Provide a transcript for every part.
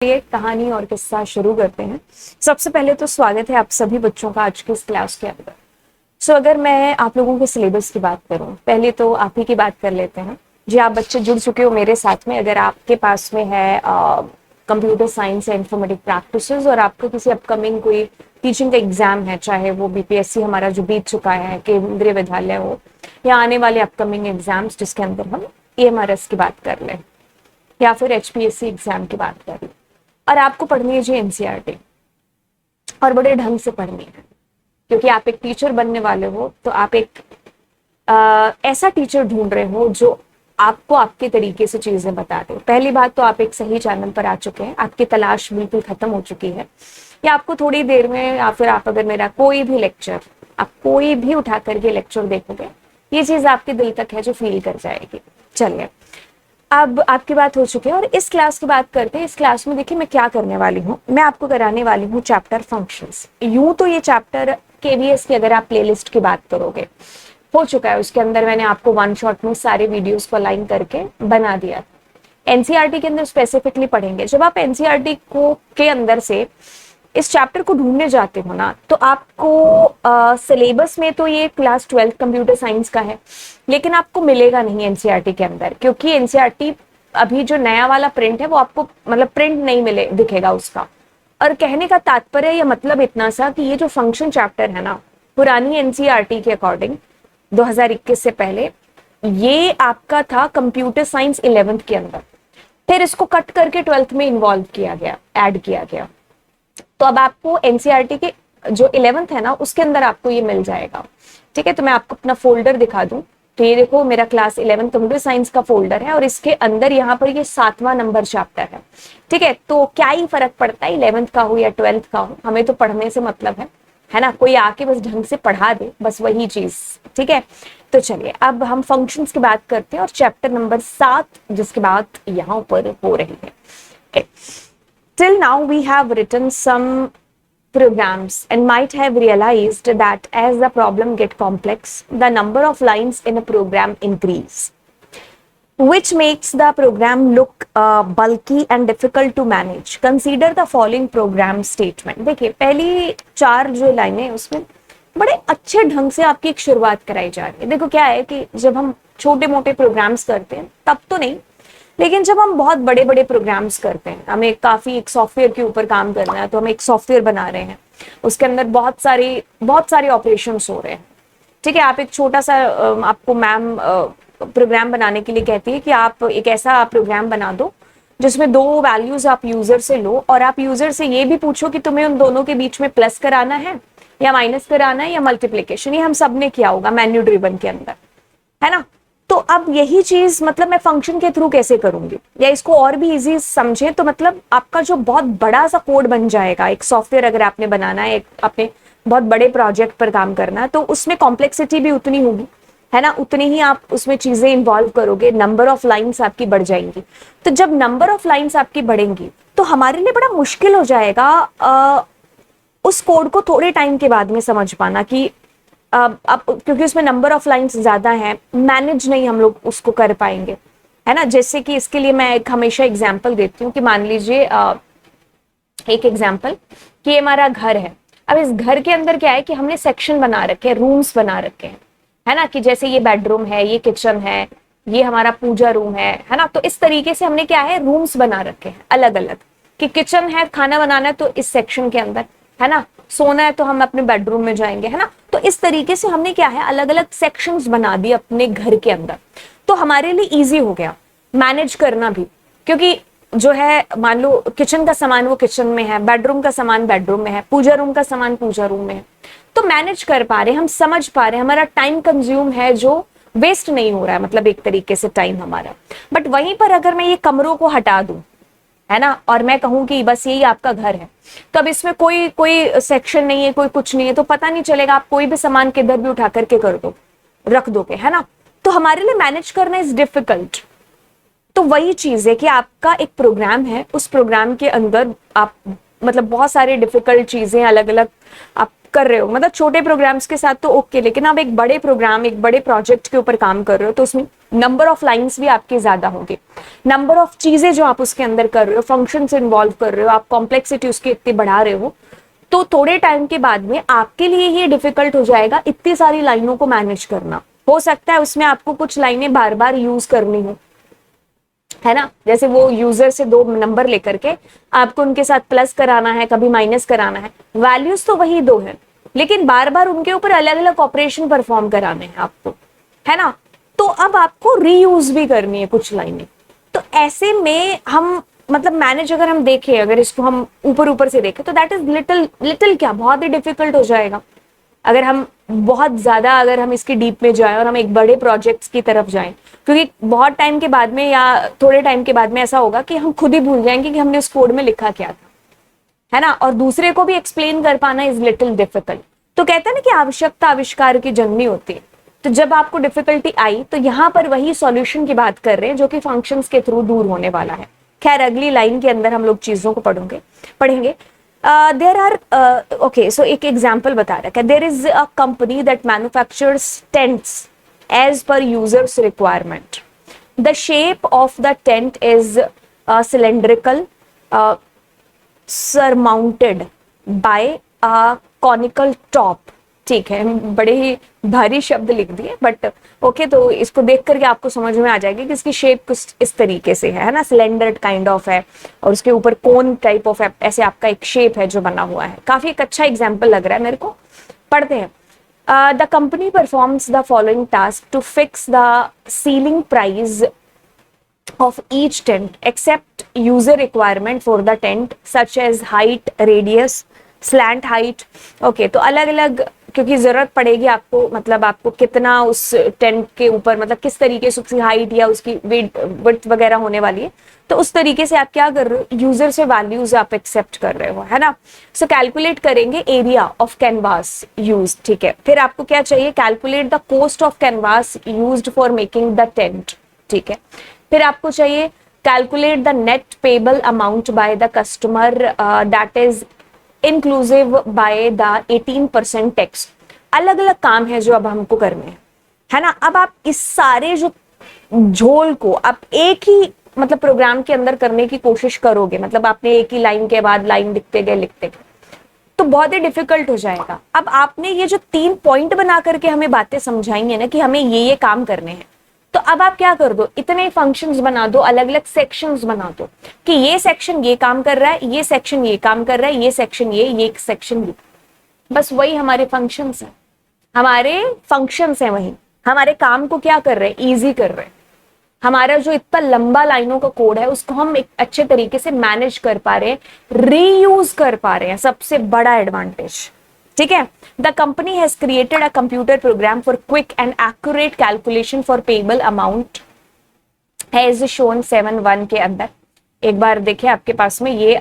एक कहानी और किस्सा शुरू करते हैं। सबसे पहले तो स्वागत है आप सभी बच्चों का आज की इस क्लास के अंदर। अगर मैं आप लोगों के सिलेबस की बात करूं, पहले तो आप ही की बात कर लेते हैं। जी, आप बच्चे जुड़ चुके हो मेरे साथ में। अगर आपके पास में है कंप्यूटर साइंस या इंफॉर्मेटिक प्रैक्टिसेस और आपको किसी अपकमिंग कोई टीचिंग का एग्जाम है, चाहे वो बीपीएससी हमारा जो बीत चुका है, केंद्रीय विद्यालय हो, या आने वाले अपकमिंग एग्जाम्स जिसके अंदर हम एएमआरएस की बात कर लें या फिर एचपीएससी एग्जाम की बात कर लें, और आपको पढ़नी है जी एनसीईआरटी, और बड़े ढंग से पढ़नी है क्योंकि आप एक टीचर बनने वाले हो। तो आप एक ऐसा टीचर ढूंढ रहे हो जो आपको आपके तरीके से चीजें बता दे। पहली बात तो आप एक सही चैनल पर आ चुके हैं, आपकी तलाश बिल्कुल खत्म हो चुकी है। या आपको थोड़ी देर में, या फिर आप अगर मेरा कोई भी लेक्चर, आप कोई भी उठा करके लेक्चर देखोगे, ये चीज आपके दिल तक है जो फील कर जाएगी। चलिए, अब आपकी बात हो चुकी है और इस क्लास की बात करते हैं। इस क्लास में देखिए मैं क्या करने वाली हूँ, मैं आपको कराने वाली हूँ चैप्टर फंक्शंस। यूं तो ये चैप्टर केवीएस की अगर आप प्लेलिस्ट की बात करोगे हो चुका है, उसके अंदर मैंने आपको वन शॉट में सारे वीडियोस को अलाइन करके बना दिया। एनसीईआरटी के अंदर स्पेसिफिकली पढ़ेंगे। जब आप एनसीईआरटी को के अंदर से इस चैप्टर को ढूंढने जाते हो ना, तो आपको सिलेबस में तो ये क्लास 12 कंप्यूटर साइंस का है, लेकिन आपको मिलेगा नहीं एनसीईआरटी के अंदर, क्योंकि एनसीईआरटी अभी जो नया वाला प्रिंट है वो आपको मतलब प्रिंट नहीं मिले दिखेगा उसका। और कहने का तात्पर्य या मतलब इतना सा कि ये जो फंक्शन चैप्टर है ना, पुरानी एनसीईआरटी के अकॉर्डिंग 2021 से पहले ये आपका था कंप्यूटर साइंस 11th के अंदर, फिर इसको कट करके 12th में इन्वॉल्व किया गया, ऐड किया गया। तो अब आपको एनसीईआरटी के जो 11th है ना, उसके अंदर आपको ये मिल जाएगा। ठीक है, तो मैं आपको अपना फोल्डर दिखा दूं। तो ये देखो, मेरा क्लास 11 कंप्यूटर साइंस का फोल्डर है और इसके अंदर यहाँ पर ये 7वां नंबर चैप्टर है। ठीक है, तो क्या ही फर्क पड़ता है 11th का हो या 12th का हो, हमें तो पढ़ने से मतलब है ना। कोई आके बस ढंग से पढ़ा दे, बस वही चीज। ठीक है, तो चलिए अब हम फंक्शंस की बात करते हैं और चैप्टर नंबर 7 जिसकी बात यहाँ पर हो रही है। okay. Till now we have written some programs and might have realized that as the problem get complex, the number of lines in a program increase, which makes the program look bulky and difficult to manage. Consider the following program statement. देखिए, पहली 4 जो लाइनें हैं उसमें बड़े अच्छे ढंग से आपकी एक शुरुआत कराई जा रही है। देखो क्या है कि जब हम छोटे मोटे प्रोग्राम्स करते हैं तब तो नहीं, लेकिन जब हम बहुत बड़े बड़े प्रोग्राम्स करते हैं, हमें काफी एक सॉफ्टवेयर के ऊपर काम करना है, तो हम एक सॉफ्टवेयर बना रहे हैं, उसके अंदर बहुत सारे ऑपरेशंस हो रहे हैं। ठीक है, आप एक छोटा सा आपको मैम प्रोग्राम बनाने के लिए कहती है कि आप एक ऐसा प्रोग्राम बना दो जिसमें 2 वैल्यूज आप यूजर से लो और आप यूजर से ये भी पूछो कि तुम्हें उन दोनों के बीच में प्लस कराना है या माइनस कराना है या मल्टीप्लीकेशन। ये हम सब ने किया होगा मेन्यू ड्रिवन के अंदर, है ना। तो अब यही चीज मतलब मैं फंक्शन के थ्रू कैसे करूंगी, या इसको और भी इजी समझे तो मतलब आपका जो बहुत बड़ा सा कोड बन जाएगा, एक सॉफ्टवेयर अगर आपने बनाना है, एक अपने बहुत बड़े प्रोजेक्ट पर काम करना है, तो उसमें कॉम्प्लेक्सिटी भी उतनी होगी, है ना। उतनी ही आप उसमें चीजें इन्वॉल्व करोगे, नंबर ऑफ लाइन्स आपकी बढ़ जाएंगी। तो जब नंबर ऑफ लाइन्स आपकी बढ़ेंगी तो हमारे लिए बड़ा मुश्किल हो जाएगा उस कोड को थोड़े टाइम के बाद में समझ पाना कि अब क्योंकि उसमें नंबर ऑफ लाइंस ज्यादा है, मैनेज नहीं हम लोग उसको कर पाएंगे, है ना। जैसे कि इसके लिए मैं एक हमेशा एग्जांपल देती हूँ कि मान लीजिए एक एग्जांपल कि ये हमारा घर है। अब इस घर के अंदर क्या है कि हमने सेक्शन बना रखे हैं, रूम्स बना रखे हैं, है ना, कि जैसे ये बेडरूम है, ये किचन है, ये हमारा पूजा रूम है ना। तो इस तरीके से हमने क्या है, रूम्स बना रखे हैं अलग अलग, कि किचन है, खाना बनाना है तो इस सेक्शन के अंदर, है ना, सोना है तो हम अपने बेडरूम में जाएंगे, है ना। तो इस तरीके से हमने क्या है, अलग अलग सेक्शंस बना दिए अपने घर के अंदर। तो हमारे लिए इजी हो गया मैनेज करना भी, क्योंकि जो है मान लो किचन का सामान वो किचन में है, बेडरूम का सामान बेडरूम में है, पूजा रूम का सामान पूजा रूम में है, तो मैनेज कर पा रहे, हम समझ पा रहे, हमारा टाइम कंज्यूम है जो वेस्ट नहीं हो रहा है, मतलब एक तरीके से टाइम हमारा। बट वहीं पर अगर मैं ये कमरों को हटा दूं, है ना, और मैं कहूं कि बस यही आपका घर है, तो अब इसमें कोई सेक्शन नहीं है, कोई कुछ नहीं है, तो पता नहीं चलेगा, आप कोई भी सामान किधर भी उठा करके कर दो, रख दोगे, है ना। तो हमारे लिए मैनेज करना इज डिफिकल्ट। तो वही चीज है कि आपका एक प्रोग्राम है, उस प्रोग्राम के अंदर आप मतलब बहुत सारे डिफिकल्ट चीजें अलग अलग आप कर रहे हो, मतलब छोटे प्रोग्राम्स के साथ तो ओके, लेकिन आप एक बड़े प्रोग्राम, एक बड़े प्रोजेक्ट के ऊपर काम कर रहे हो तो उसमें नंबर ऑफ लाइंस भी आपके ज्यादा होंगे, नंबर ऑफ चीजें जो आप उसके अंदर कर रहे हो, फंक्शंस इन्वॉल्व कर रहे हो, आप कॉम्प्लेक्सिटी उसकी इतनी बढ़ा रहे हो, तो थोड़े टाइम के बाद में आपके लिए ये डिफिकल्ट हो जाएगा इतनी सारी लाइनों को मैनेज करना। हो सकता है उसमें आपको कुछ लाइनें बार बार यूज करनी हो, है ना, जैसे वो यूजर से 2 नंबर लेकर के आपको उनके साथ प्लस कराना है, कभी माइनस कराना है, वैल्यूज तो वही 2 है, लेकिन बार बार उनके ऊपर अलग अलग ऑपरेशन परफॉर्म कराने हैं आपको, है ना, तो अब आपको रीयूज भी करनी है कुछ लाइनें। तो ऐसे में हम मतलब मैनेज अगर हम देखें, अगर इसको हम ऊपर ऊपर से देखें तो दैट इज लिटिल लिटिल क्या बहुत ही डिफिकल्ट हो जाएगा। अगर हम बहुत ज्यादा अगर हम इसके डीप में जाएं और हम एक बड़े प्रोजेक्ट्स की तरफ जाएं, क्योंकि बहुत टाइम के बाद में या थोड़े टाइम के बाद में ऐसा होगा कि हम खुद ही भूल जाएंगे कि हमने उस कोड में लिखा क्या था, है ना, और दूसरे को भी एक्सप्लेन कर पाना इज लिटिल डिफिकल्ट। तो कहते हैं ना कि आवश्यकता आविष्कार की जननी होती है। तो जब आपको डिफिकल्टी आई तो यहां पर वही सॉल्यूशन की बात कर रहे हैं जो कि फंक्शंस के थ्रू दूर होने वाला है। खैर अगली लाइन के अंदर हम लोग चीजों को पढ़ेंगे। देर आर ओके, सो एक एग्जाम्पल बता रहा है, there is a company that manufactures tents as per users requirement. The shape of the tent is cylindrical, surmounted by a conical top। ठीक है, बड़े ही भारी शब्द लिख दिए बट ओके, तो इसको देख करके आपको समझ में आ जाएगी कि इसकी शेप कुछ इस तरीके से है ना, सिलेंडर काइंड ऑफ है और उसके ऊपर कोन टाइप ऑफ ऐसे आपका एक शेप है जो बना हुआ है। काफी एक अच्छा एग्जाम्पल लग रहा है मेरे को, पढ़ते हैं। The company performs the following task to fix the ceiling price of each tent except user requirement for the tent such as height, radius, slant height। okay, तो अलग अलग क्योंकि जरूरत पड़ेगी आपको, मतलब आपको कितना उस टेंट के ऊपर, मतलब किस तरीके से उसकी हाइट या उसकी विड्थ वगैरह होने वाली है, तो उस तरीके से आप क्या कर रहे हो, यूजर से वैल्यूज आप एक्सेप्ट कर रहे हो, है ना। सो कैलकुलेट करेंगे एरिया ऑफ कैनवास यूज। ठीक है, फिर आपको क्या चाहिए, calculate the cost of canvas used for making the tent. ठीक है, फिर आपको चाहिए calculate the net payable amount by the customer that is inclusive by the 18% tax. अलग अलग काम है जो अब हमको करने हैं, है ना। अब आप इस सारे जो झोल को आप एक ही मतलब प्रोग्राम के अंदर करने की कोशिश करोगे, मतलब आपने एक ही लाइन के बाद लाइन लिखते गए तो बहुत ही डिफिकल्ट हो जाएगा। अब आपने ये जो 3 पॉइंट बना करके हमें बातें समझाई है ना कि हमें ये काम करने हैं, तो अब आप क्या कर दो, इतने फंक्शंस बना दो, अलग अलग सेक्शंस बना दो कि ये सेक्शन ये काम कर रहा है, ये सेक्शन ये काम कर रहा है, ये सेक्शन ये सेक्शन ये। बस वही हमारे फंक्शंस हैं, हमारे फंक्शंस हैं, वही हमारे काम को क्या कर रहे हैं, इजी कर रहे हैं। हमारा जो इतना लंबा लाइनों का कोड है उसको हम एक अच्छे तरीके से मैनेज कर पा रहे हैं, रीयूज कर पा रहे हैं, सबसे बड़ा एडवांटेज। ठीक है, the company has created a computer program for quick and accurate calculation for payable amount has shown 7.1 के अंदर। एक बार देखिए आपके पास में ये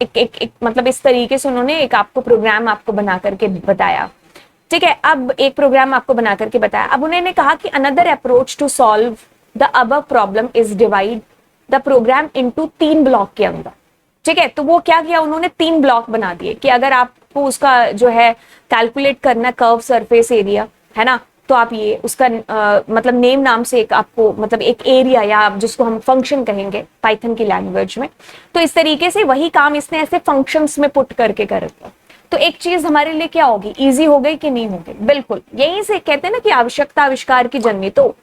एक मतलब इस तरीके से उन्होंने एक आपको प्रोग्राम आपको बना करके बताया। ठीक है, अब एक प्रोग्राम आपको बना करके बताया। अब उन्होंने कहा कि another approach to solve the above problem is divide the program into 3 block के अंदर। ठीक है, तो वो क्या किया, उन्होंने 3 ब्लॉक बना दिए कि अगर आपको उसका जो है कैलकुलेट करना कर्व सरफेस एरिया, है ना, तो आप ये उसका मतलब नेम नाम से एक आपको मतलब एक एरिया या आप जिसको हम फंक्शन कहेंगे पाइथन की लैंग्वेज में, तो इस तरीके से वही काम इसने ऐसे फंक्शंस में पुट करके कर दिया। तो एक चीज हमारे लिए क्या होगी, इजी हो गई कि नहीं हो गई, बिल्कुल। यहीं से कहते हैं ना कि आवश्यकता आविष्कार की जन्मी। तो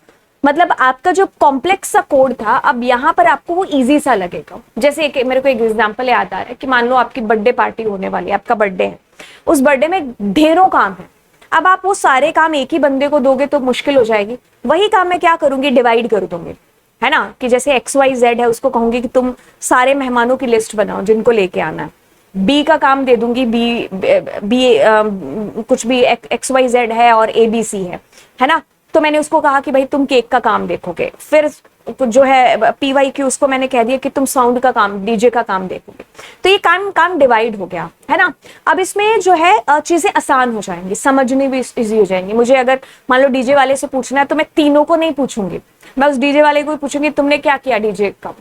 मतलब आपका जो कॉम्प्लेक्स सा कोड था अब यहाँ पर आपको वो इजी सा लगेगा। जैसे मेरे को एक एग्जांपल याद आ रहा है कि मान लो आपकी बर्थडे पार्टी होने वाली है, आपका बर्थडे है, उस बर्थडे में ढेरों काम है। अब आप वो सारे काम एक ही बंदे को दोगे तो मुश्किल हो जाएगी। वही काम मैं क्या करूंगी, डिवाइड कर दूंगी, है ना, कि जैसे XYZ है उसको कहूंगी कि तुम सारे मेहमानों की लिस्ट बनाओ जिनको लेके आना है। बी का काम दे दूंगी, बी कुछ भी XYZ है और ABC है ना, तो मैंने उसको कहा कि भाई तुम केक का काम देखोगे। फिर जो है PYQ उसको मैंने कह दिया कि तुम साउंड का काम, DJ का काम देखोगे। तो ये काम डिवाइड हो गया, है ना। अब इसमें जो है चीजें आसान हो जाएंगी, समझनी भी इजी हो जाएंगी। मुझे अगर मान लो DJ वाले से पूछना है तो मैं तीनों को नहीं पूछूंगी, मैं उस DJ वाले को ही पूछूंगी तुमने क्या किया DJ का,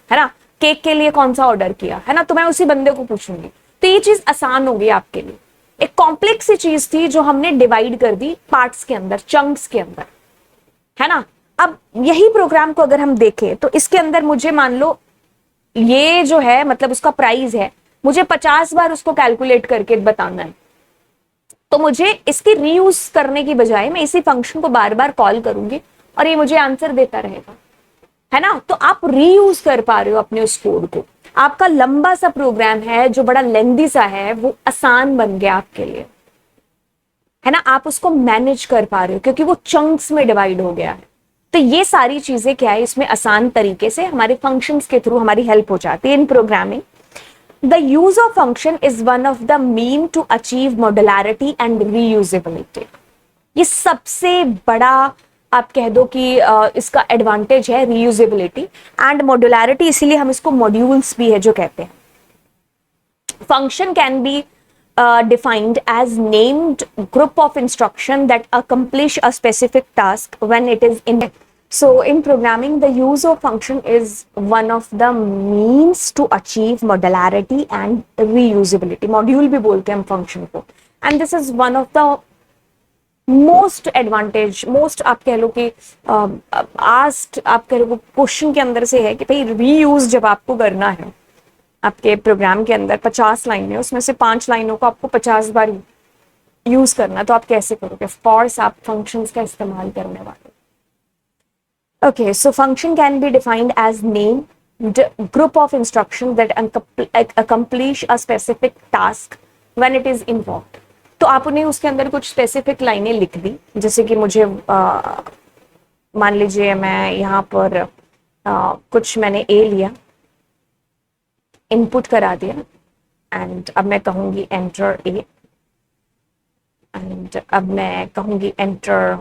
है ना, केक के लिए कौन सा ऑर्डर किया, है ना, तो मैं उसी बंदे को पूछूंगी। तो ये चीज आसान हो गई आपके लिए। एक कॉम्प्लेक्स सी चीज थी जो हमने डिवाइड कर दी पार्ट्स के अंदर, चंक्स के अंदर, है ना। अब यही प्रोग्राम को अगर हम देखें तो इसके अंदर मुझे मान लो ये जो है मतलब उसका प्राइस है, मुझे 50 बार उसको कैलकुलेट करके बताना है, तो मुझे इसकी रीयूज करने की बजाय मैं इसी फंक्शन को बार बार कॉल करूंगी और ये मुझे आंसर देता रहेगा, है ना। तो आप रीयूज कर पा रहे हो अपने उस कोड को। आपका लंबा सा प्रोग्राम है जो बड़ा लेंदी सा है वो आसान बन गया आपके लिए, है ना। आप उसको मैनेज कर पा रहे हो क्योंकि वो चंक्स में डिवाइड हो गया है। तो ये सारी चीजें क्या है इसमें आसान तरीके से हमारे फंक्शंस के थ्रू हमारी हेल्प हो जाती है in programming. The use of function is one of the mean to achieve modularity and reusability. ये सबसे बड़ा आप कह दो कि इसका एडवांटेज है रीयूजेबिलिटी एंड मॉड्युलैरिटी, इसीलिए हम इसको मॉड्यूल्स भी है जो कहते हैं। Function can B defined as named group of instruction that accomplish a specific task when it is in. So in programming, the use of function is one of the means to achieve modularity and reusability. Module भी बोलते हैं हम function को, and this is one of the most advantage, most आप कह लो कि asked आप कह लो क्वेश्चन के अंदर से है कि भाई reuse जब आपको करना है आपके प्रोग्राम के अंदर 50 लाइन है, उसमें से 5 लाइनों को आपको 50 बार यूज करना, तो आप कैसे करोगे? ऑफ कोर्स आप फंक्शंस का इस्तेमाल करने वाले। Okay, so function can be defined as name group of instruction that accomplish a specific task when it is involved. तो आपने उसके अंदर कुछ स्पेसिफिक लाइनें लिख दी, जैसे कि मुझे मान लीजिए मैं यहाँ पर कुछ मैंने ए लिया, इनपुट करा दिया, एंड अब मैं कहूंगी एंटर ए, एंड अब मैं कहूंगी एंटर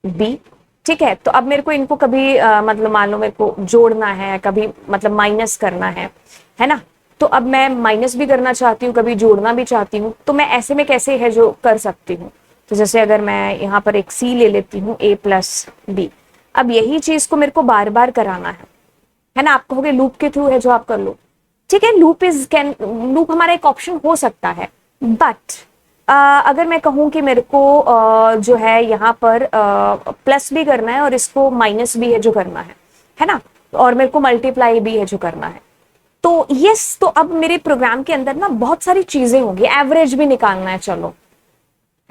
बी। ठीक है, तो अब मेरे को इनको कभी मतलब मान लो मेरे को जोड़ना है, कभी मतलब माइनस करना है ना। तो अब मैं माइनस भी करना चाहती हूँ, कभी जोड़ना भी चाहती हूँ, तो मैं ऐसे में कैसे है जो कर सकती हूँ। तो जैसे अगर मैं यहाँ पर एक सी ले लेती हूँ, ए प्लस बी, अब यही चीज को मेरे को बार बार कराना है ना। आप कहोगे लूप के थ्रू है जो आप कर लो, ठीक है, लूप हमारा एक ऑप्शन हो सकता है, बट अगर मैं कहूँ कि मेरे को जो है यहाँ पर प्लस भी करना है और इसको माइनस भी है जो करना है ना, और मेरे को मल्टीप्लाई भी है जो करना है, तो यस, तो अब मेरे प्रोग्राम के अंदर ना बहुत सारी चीजें होंगी। एवरेज भी निकालना है, चलो,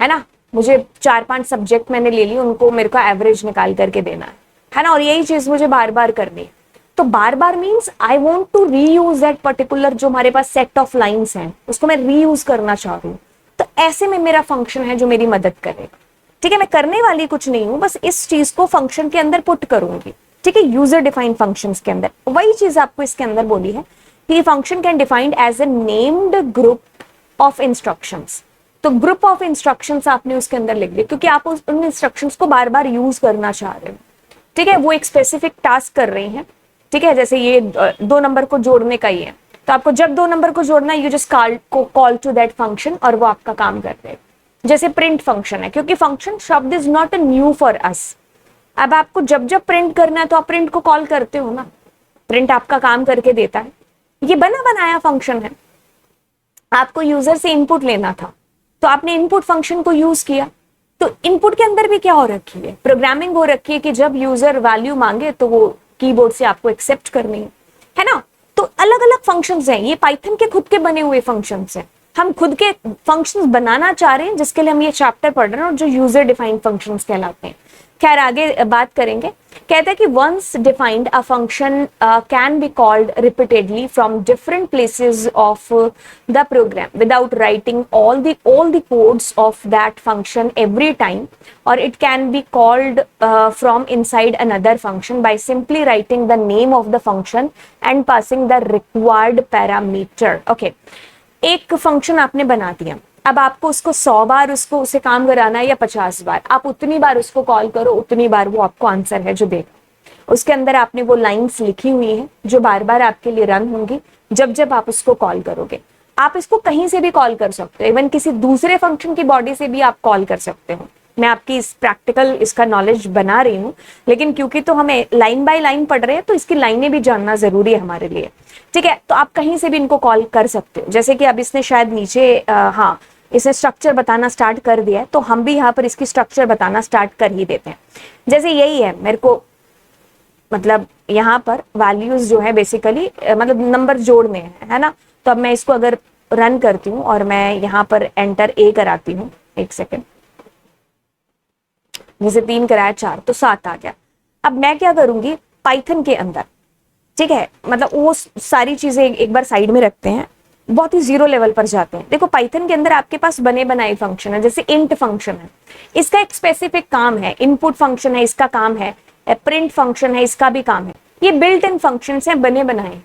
है ना, मुझे 4-5 सब्जेक्ट मैंने ले ली, उनको मेरे को एवरेज निकाल करके देना है ना, और यही चीज मुझे बार बार करनी है। तो बार बार means I want to reuse that particular जो हमारे पास सेट ऑफ लाइन्स हैं, उसको मैं रीयूज करना चाह रही हूँ। तो ऐसे में मेरा फंक्शन है जो मेरी मदद करेगा। ठीक है, मैं करने वाली कुछ नहीं हूँ, बस इस चीज को फंक्शन के अंदर पुट करूंगी। ठीक है, यूजर डिफाइंड फंक्शंस के अंदर वही चीज आपको इसके अंदर बोली है कि function can defined as a named group of instructions. तो ग्रुप ऑफ इंस्ट्रक्शंस आपने उसके अंदर लिख दिया क्योंकि आप उन इंस्ट्रक्शंस को बार बार यूज करना चाह रहे हो। ठीक है, वो एक स्पेसिफिक टास्क कर रही हैं। ठीक है, जैसे ये 2 नंबर को जोड़ने का ही है, तो आपको जब 2 नंबर को जोड़ना है, you just call to that function और वो आपका काम कर देगा। जैसे प्रिंट फंक्शन है, क्योंकि फंक्शन शब्द is not a new for us. अब आपको जब जब प्रिंट करना है तो आप प्रिंट को कॉल करते हो ना, प्रिंट आपका काम करके देता है। ये बना बनाया फंक्शन है। आपको यूजर से इनपुट लेना था तो आपने इनपुट फंक्शन को यूज किया। तो इनपुट के अंदर भी क्या हो रखी है, प्रोग्रामिंग हो रखी है कि जब यूजर वैल्यू मांगे तो वो कीबोर्ड से आपको एक्सेप्ट करनी है ना। तो अलग अलग फंक्शंस हैं, ये पाइथन के खुद के बने हुए फंक्शंस हैं। हम खुद के फंक्शंस बनाना चाह रहे हैं जिसके लिए हम ये चैप्टर पढ़ रहे हैं और जो यूजर डिफाइंड फंक्शंस कहलाते हैं। खैर आगे बात करेंगे। कहते हैं कि once defined a function can be called repeatedly from different places of the program without writing all the codes of that function every time, और it can be called from inside another function by simply writing the name of the function and passing the required parameter. Okay, एक function आपने बना दिया, अब आपको उसको 100 बार उसे काम कराना है या 50 बार, आप उतनी बार उसको कॉल करो, उतनी बार वो आपको आंसर है जो देगा। उसके अंदर आपने वो लाइंस लिखी हुई हैं जो बार बार आपके लिए रन होंगी जब जब आप उसको कॉल करोगे। आप इसको कहीं से भी कॉल कर सकते हो, इवन किसी दूसरे फंक्शन की बॉडी से भी आप कॉल कर सकते हो। मैं आपकी इस प्रैक्टिकल इसका नॉलेज बना रही हूँ, लेकिन क्योंकि तो हमें लाइन बाय लाइन पढ़ रहे हैं तो इसकी लाइनें भी जानना जरूरी है हमारे लिए। ठीक है, तो आप कहीं से भी इनको कॉल कर सकते हो। जैसे कि अब इसने शायद नीचे हाँ इसे स्ट्रक्चर बताना स्टार्ट कर दिया है, तो हम भी यहाँ पर इसकी स्ट्रक्चर बताना स्टार्ट कर ही देते हैं। जैसे यही है, मेरे को मतलब यहाँ पर वैल्यूज जो है बेसिकली मतलब नंबर जोड़ने हैं, है ना। तो अब मैं इसको अगर रन करती हूँ और मैं यहाँ पर एंटर ए कराती हूँ, एक सेकेंड, जैसे 3 कराया 4 तो 7 आ गया। अब मैं क्या करूंगी पाइथन के अंदर, ठीक है, मतलब वो सारी चीजें एक बार साइड में रखते हैं, बहुत ही जीरो लेवल पर जाते हैं। देखो पाइथन के अंदर आपके पास बने बनाए फंक्शन है, जैसे इंट फंक्शन है, इसका एक स्पेसिफिक काम है, इनपुट फंक्शन है इसका काम है, प्रिंट फंक्शन है इसका भी काम है। ये बिल्ट इन फंक्शन है, बने बनाए,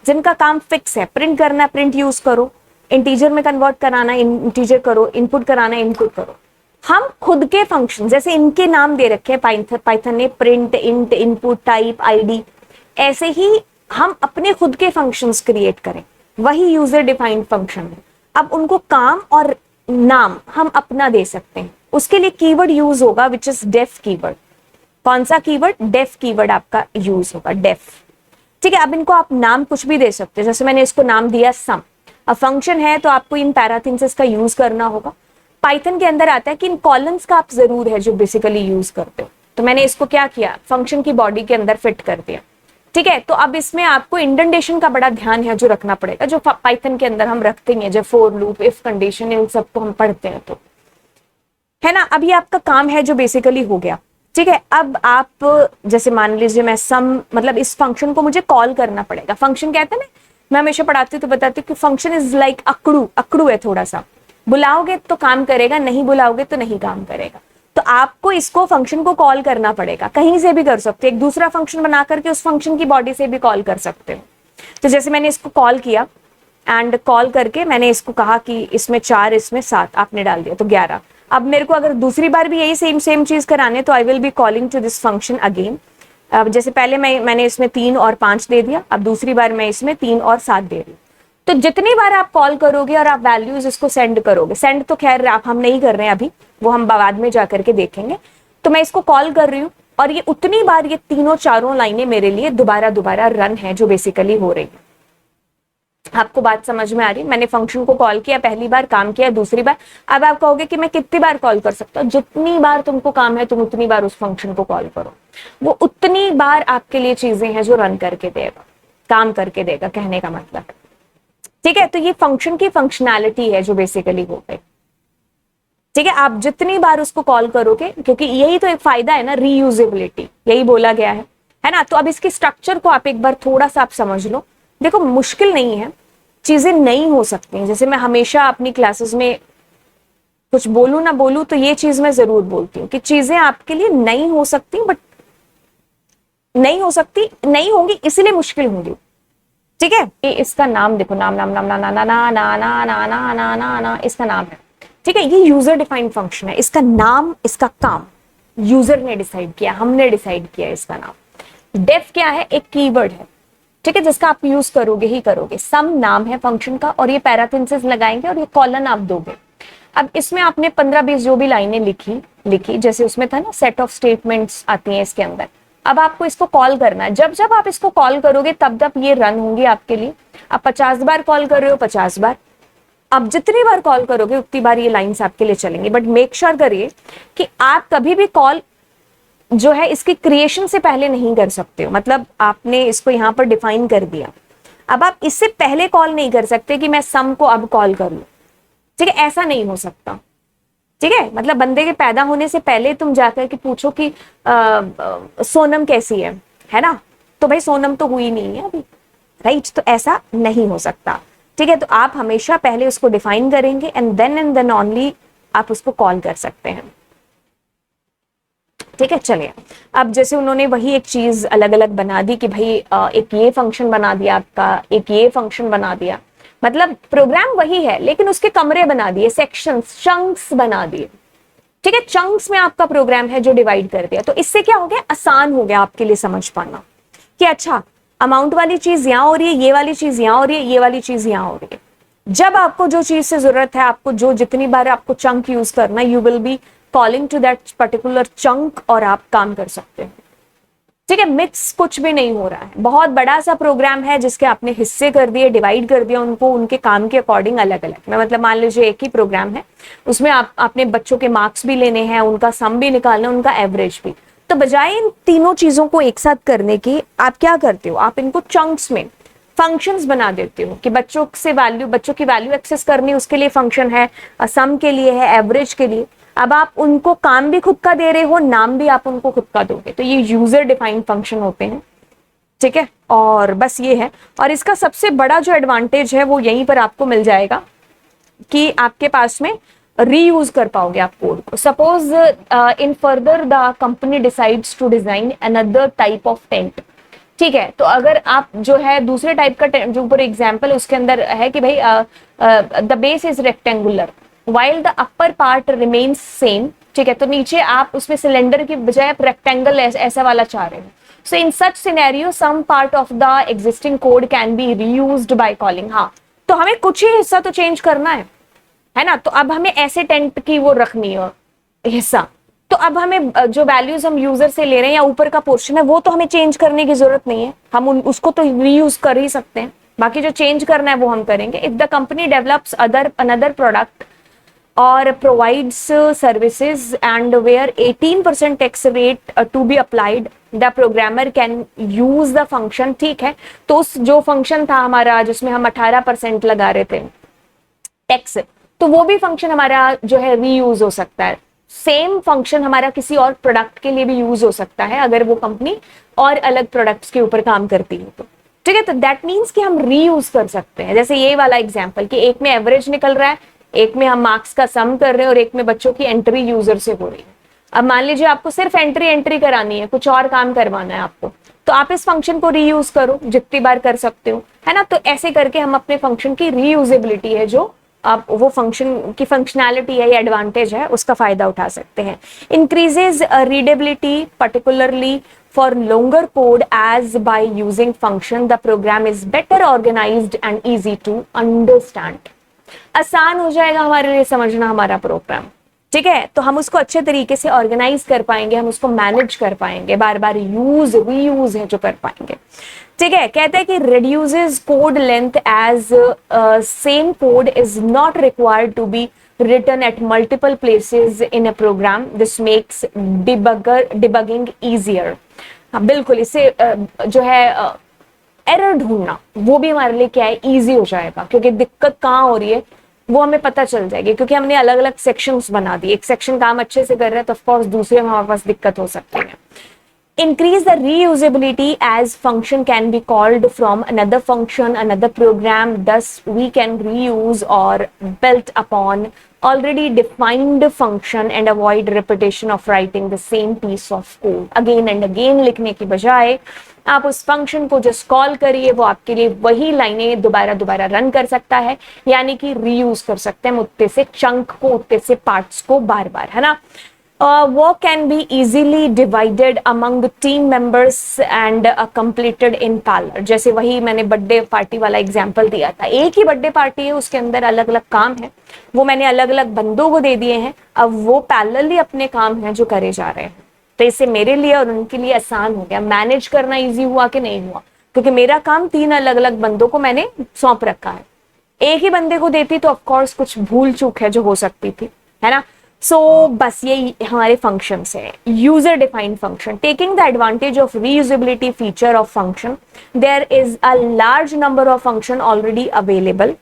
जिनका काम फिक्स है, प्रिंट करना प्रिंट यूज करो, इंटीजर में कन्वर्ट कराना इंटीजर करो, इनपुट कराना इनपुट करो। हम खुद के फंक्शन जैसे इनके नाम दे रखे हैं पाइथन ने, print, int, input, type, ID, ऐसे ही हम अपने खुद के फंक्शंस क्रिएट करें, वही यूजर डिफाइंड फंक्शन है। अब उनको काम और नाम हम अपना दे सकते हैं, उसके लिए कीवर्ड यूज होगा विच इज डेफ कीवर्ड। कौन सा कीवर्ड? डेफ कीवर्ड आपका यूज होगा, डेफ। ठीक है, अब इनको आप नाम कुछ भी दे सकते हैं, जैसे मैंने इसको नाम दिया सम। अब फंक्शन है तो आपको इन पैराथिंसिस का यूज करना होगा। पाइथन के अंदर आता है कि इन कॉलम्स का आप जरूर है जो बेसिकली यूज करते हो, तो मैंने इसको क्या किया, फंक्शन की बॉडी के अंदर फिट कर दिया। ठीक है, तो अब इसमें आपको इंडेंटेशन का बड़ा ध्यान है जो रखना पड़ेगा, जो पाइथन के अंदर हम रखते हैं, जब फॉर लूप, इफ कंडीशन, इन सबको हम पढ़ते हैं, तो है ना। अब ये आपका काम है जो बेसिकली हो गया। ठीक है, अब आप जैसे मान लीजिए मैं सम, मतलब इस फंक्शन को मुझे कॉल करना पड़ेगा। फंक्शन कहते हैं ना, मैं हमेशा पढ़ाती हूँ तो बताती हूँ कि फंक्शन इज लाइक अकड़ू, अकड़ू है थोड़ा सा, बुलाओगे तो काम करेगा, नहीं बुलाओगे तो नहीं काम करेगा। तो आपको इसको फंक्शन को कॉल करना पड़ेगा, कहीं से भी कर सकते हो, एक दूसरा फंक्शन बना करके उस फंक्शन की बॉडी से भी कॉल कर सकते हो। तो जैसे मैंने इसको कॉल किया एंड कॉल करके मैंने इसको कहा कि इसमें 4 इसमें 7, आपने डाल दिया तो 11। अब मेरे को अगर दूसरी बार भी यही सेम चीज कराने तो I will be calling to this function again. अब जैसे पहले मैंने इसमें 3 और 5 दे दिया, अब दूसरी बार मैं इसमें 3 और 7 दे रही हूँ। तो जितनी बार आप कॉल करोगे और आप वैल्यूज इसको सेंड करोगे, सेंड तो खैर आप हम नहीं कर रहे हैं अभी, वो हम बाद में जाकर के देखेंगे। तो मैं इसको कॉल कर रही हूँ और ये उतनी बार ये तीनों चारों लाइनें मेरे लिए दोबारा रन है जो बेसिकली हो रही है। आपको बात समझ में आ रही है? मैंने फंक्शन को कॉल किया, पहली बार काम किया, दूसरी बार। अब आप कहोगे कि मैं कितनी बार कॉल कर सकता हूँ? जितनी बार तुमको काम है तुम उतनी बार उस फंक्शन को कॉल करो, वो उतनी बार आपके लिए चीजें हैं जो रन करके देगा, काम करके देगा, कहने का मतलब। ठीक है, तो ये फंक्शन की फंक्शनैलिटी है जो बेसिकली हो गई। ठीक है, आप जितनी बार उसको कॉल करोगे, क्योंकि यही तो एक फायदा है ना, रीयूजेबिलिटी, यही बोला गया है ना। तो अब इसके स्ट्रक्चर को आप एक बार थोड़ा सा आप समझ लो। देखो मुश्किल नहीं है, चीजें नई हो सकती हैं। जैसे मैं हमेशा अपनी क्लासेस में कुछ बोलूं ना बोलूं तो ये चीज मैं जरूर बोलती हूँ कि चीजें आपके लिए नई हो सकती, बट नहीं होंगी इसलिए मुश्किल होंगी। ठीक है, ये इसका नाम देखो, नाम नाम नाम ना ना ना ना ना ना ना ना ना ना ना इसका नाम है। ठीक है, ये यूजर डिफाइंड फंक्शन है, इसका नाम, इसका काम यूजर ने डिसाइड किया, हमने डिसाइड किया इसका नाम। डेफ क्या है? एक कीवर्ड है, ठीक है, जिसका आप यूज करोगे ही करोगे। सम नाम है फंक्शन का और ये पैराथिंसिस लगाएंगे और ये कॉलन आप दोगे। अब इसमें आपने 15-20 जो भी लाइनें लिखी, जैसे उसमें था ना सेट ऑफ स्टेटमेंट्स आती हैं इसके अंदर। अब आपको इसको कॉल करना है, जब जब आप इसको कॉल करोगे तब ये रन होंगी आपके लिए। आप 50 बार कॉल कर रहे हो, 50 बार, आप जितनी बार कॉल करोगे उतनी बार ये लाइंस आपके लिए चलेंगी। बट मेक श्योर करिए कि आप कभी भी कॉल जो है इसकी क्रिएशन से पहले नहीं कर सकते हो। मतलब आपने इसको यहां पर डिफाइन कर दिया, अब आप इससे पहले कॉल नहीं कर सकते कि मैं सम को अब कॉल कर लूं। ठीक है, ऐसा नहीं हो सकता। ठीक है, मतलब बंदे के पैदा होने से पहले तुम जाकर के पूछो कि सोनम कैसी है ना, तो भाई सोनम तो हुई नहीं है अभी, राइट? तो ऐसा नहीं हो सकता। ठीक है, तो आप हमेशा पहले उसको डिफाइन करेंगे एंड देन ओनली आप उसको कॉल कर सकते हैं। ठीक है, चलिए अब जैसे उन्होंने वही एक चीज अलग अलग बना दी कि भाई एक ये फंक्शन बना दिया आपका, एक ये फंक्शन बना दिया, मतलब प्रोग्राम वही है लेकिन उसके कमरे बना दिए, सेक्शंस, चंक्स बना दिए। ठीक है, चंक्स में आपका प्रोग्राम है जो डिवाइड कर दिया। तो इससे क्या हो गया, आसान हो गया आपके लिए समझ पाना कि अच्छा अमाउंट वाली चीज यहां हो रही है, ये वाली चीज यहां हो रही है, ये वाली चीज यहां हो रही है। जब आपको जो चीज से जरूरत है, आपको जो जितनी बार आपको चंक यूज करना, you will be calling to that particular chunk और आप काम कर सकते हैं। ठीक है, मिक्स कुछ भी नहीं हो रहा है, बहुत बड़ा सा प्रोग्राम है जिसके आपने हिस्से कर दिए, डिवाइड कर दिया उनको उनके काम के अकॉर्डिंग अलग अलग। मैं मतलब मान लीजिए एक ही प्रोग्राम है, उसमें आपने बच्चों के मार्क्स भी लेने हैं, उनका सम भी निकालना, उनका एवरेज भी। तो बजाय इन तीनों चीजों को एक साथ करने की आप क्या करते हो, आप इनको चंक्स में फंक्शंस बना देते हो कि बच्चों की वैल्यू एक्सेस करनी, उसके लिए फंक्शन है, सम के लिए है, एवरेज के लिए। अब आप उनको काम भी खुद का दे रहे हो, नाम भी आप उनको खुद का दोगे, तो ये यूजर डिफाइंड फंक्शन होते हैं। ठीक है, और बस ये है। और इसका सबसे बड़ा जो एडवांटेज है वो यहीं पर आपको मिल जाएगा कि आपके पास में रीयूज कर पाओगे आप कोड को। Suppose in further the company decides to design another type of tent. ठीक है, तो अगर आप जो है दूसरे टाइप का जो ऊपर एग्जांपल उसके अंदर है कि भाई the base is rectangular while the upper part remains same. ठीक है, तो नीचे आप उसमें सिलेंडर की बजाय आप रेक्टेंगल ऐसा वाला चाह रहे हो। So in such scenario some part of the existing code can be reused by calling. हाँ, तो हमें कुछ ही हिस्सा तो चेंज करना है ना, तो अब हमें ऐसे टेंट की वो रखनी है हिस्सा, तो अब हमें जो वैल्यूज हम यूजर से ले रहे हैं या ऊपर का पोर्शन है वो तो हमें चेंज करने की जरूरत नहीं है, हम उसको तो रीयूज कर ही सकते हैं, बाकी जो चेंज करना है वो हम करेंगे। If the company develops another product or provides services and where 18% tax rate to be applied, the programmer can use the function। ठीक है, तो उस जो फंक्शन था हमारा जिसमें हम 18% लगा रहे थे टैक्स, तो वो भी फंक्शन हमारा जो है रीयूज हो सकता है। सेम फंक्शन हमारा किसी और प्रोडक्ट के लिए भी यूज हो सकता है अगर वो कंपनी और अलग प्रोडक्ट्स के ऊपर काम करती है तो। ठीक है, तो दैट मीन्स कि हम रीयूज कर सकते हैं। जैसे ये वाला एग्जाम्पल कि एक में एवरेज निकल रहा है, एक में हम मार्क्स का सम कर रहे हैं और एक में बच्चों की एंट्री यूजर से हो रही है। अब मान लीजिए आपको सिर्फ एंट्री करानी है, कुछ और काम करवाना है आपको, तो आप इस फंक्शन को रीयूज करो, जितनी बार कर सकते हो, है ना। तो ऐसे करके हम अपने फंक्शन की रीयूजेबिलिटी है, जो आप वो फंक्शन की फंक्शनैलिटी है या एडवांटेज है, उसका फायदा उठा सकते हैं। Increases readability particularly for longer code as by using function the program is better organized and easy to understand। आसान हो जाएगा हमारे लिए समझना हमारा प्रोग्राम। ठीक है, तो हम उसको अच्छे तरीके से ऑर्गेनाइज कर पाएंगे, हम उसको मैनेज कर पाएंगे, बार बार यूज रीयूज है जो कर पाएंगे। ठीक है, कहते हैं कि reduces code length as same code is not required to be written at multiple places in a program। This makes debugging easier। हाँ बिल्कुल, इससे जो है एरर ढूंढना वो भी हमारे लिए क्या है, इजी हो जाएगा, क्योंकि दिक्कत कहाँ हो रही है वो हमें पता चल जाएगी, क्योंकि हमने अलग अलग सेक्शंस बना दिए। एक सेक्शन काम अच्छे से कर रहा है तो ऑफकोर्स दूसरे में हमारे पास दिक्कत हो सकती है। Increase the reusability as function can be called from another function, another program, thus we can reuse or build upon already defined function and avoid repetition of writing the same piece of code again and again। लिखने की बजाय आप उस function को just call करिए, वो आपके लिए वही लाइनें दोबारा दोबारा रन कर सकता है, यानी कि रीयूज कर सकते हैं उतने से चंक को, उतने से पार्ट्स को बार बार, है ना। Work can be easily divided among the team members and completed in parallel। जैसे वही मैंने बर्थडे पार्टी वाला एग्जांपल दिया था, एक ही बर्थडे पार्टी है, उसके अंदर अलग अलग काम है, वो मैंने अलग अलग बंदों को दे दिए हैं, अब वो पैरेलली अपने काम हैं जो करे जा रहे हैं। तो इससे मेरे लिए और उनके लिए आसान हो गया, मैनेज करना इजी हुआ कि नहीं हुआ, क्योंकि मेरा काम 3 अलग अलग बंदों को मैंने सौंप रखा है। एक ही बंदे को देती तो ऑफकोर्स कुछ भूल चूक है जो हो सकती थी, है ना। सो बस ये हमारे फंक्शंस है, user defined function. Taking the advantage of reusability feature of function, there is a large number of function already available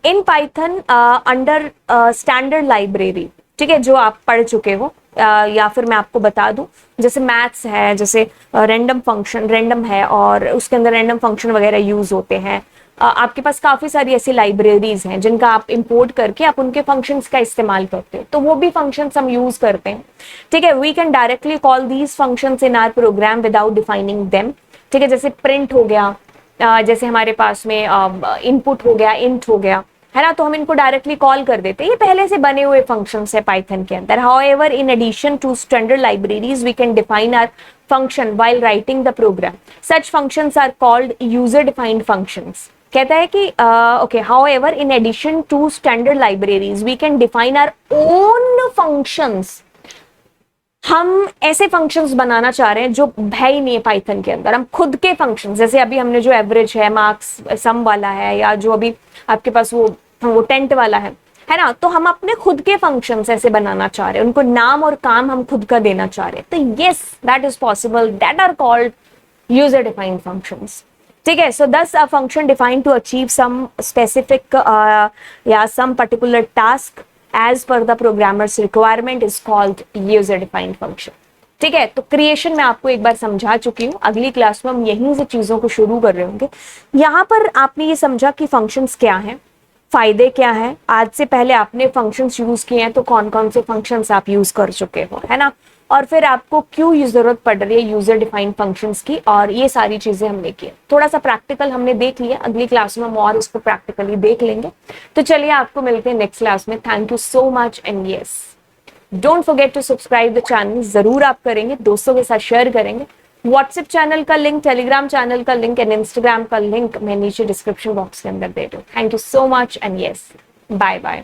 in Python under standard library. ठीक है, जो आप पढ़ चुके हो, या फिर मैं आपको बता दूं, जैसे मैथ्स है, जैसे रैंडम फंक्शन, रैंडम है और उसके अंदर रैंडम फंक्शन वगैरह यूज होते हैं। आपके पास काफी सारी ऐसी लाइब्रेरीज हैं जिनका आप इंपोर्ट करके आप उनके फंक्शंस का इस्तेमाल करते हो, तो वो भी फंक्शंस हम यूज करते हैं। ठीक है, we can directly call these functions in our program without defining them. ठीक है, जैसे प्रिंट हो गया, जैसे हमारे पास में इनपुट हो गया, इंट हो गया, है ना, तो हम इनको डायरेक्टली कॉल कर देते हैं, ये पहले से बने हुए फंक्शंस है पाइथन के अंदर। However in addition to standard libraries we can define our function while writing the program। Such functions are called user defined functions। कहता है कि okay, however in addition to standard libraries we can define our own functions. हम ऐसे functions बनाना चाह रहे हैं जो है ही नहीं है पाइथन के अंदर। हम खुद के फंक्शंस, जैसे अभी हमने जो एवरेज है, मार्क्स सम वाला है, या जो अभी आपके पास वो टेंट वाला है ना, तो हम अपने खुद के फंक्शंस ऐसे बनाना चाह रहे हैं, उनको नाम और काम हम खुद का देना चाह रहे हैं। तो yes, that is possible, that are called user defined functions. ठीक है, so thus a function defined to achieve some specific या some particular task as per the programmer's requirement is called user defined function. ठीक है, तो creation में आपको एक बार समझा चुकी हूँ, अगली क्लास में हम यहीं से चीजों को शुरू कर रहे होंगे। यहाँ पर आपने ये समझा कि फंक्शंस क्या हैं, फायदे क्या हैं, आज से पहले आपने फंक्शंस यूज किए हैं तो कौन कौन से फंक्शंस आप यूज कर चुके हो, है ना, और फिर आपको क्यों जरूरत पड़ रही है यूजर डिफाइंड फंक्शंस की, और ये सारी चीजें हमने की। थोड़ा सा प्रैक्टिकल हमने देख लिया, अगली क्लास में हम और इसको प्रैक्टिकली देख लेंगे। तो चलिए, आपको मिलते हैं नेक्स्ट क्लास में। Thank you so much and yes, don't forget to subscribe the channel. जरूर आप करेंगे, दोस्तों के साथ शेयर करेंगे। व्हाट्सएप चैनल का लिंक, टेलीग्राम चैनल का लिंक एंड इंस्टाग्राम का लिंक मैं नीचे डिस्क्रिप्शन बॉक्स के अंदर दे दूँ। Thank you so much and yes, bye bye.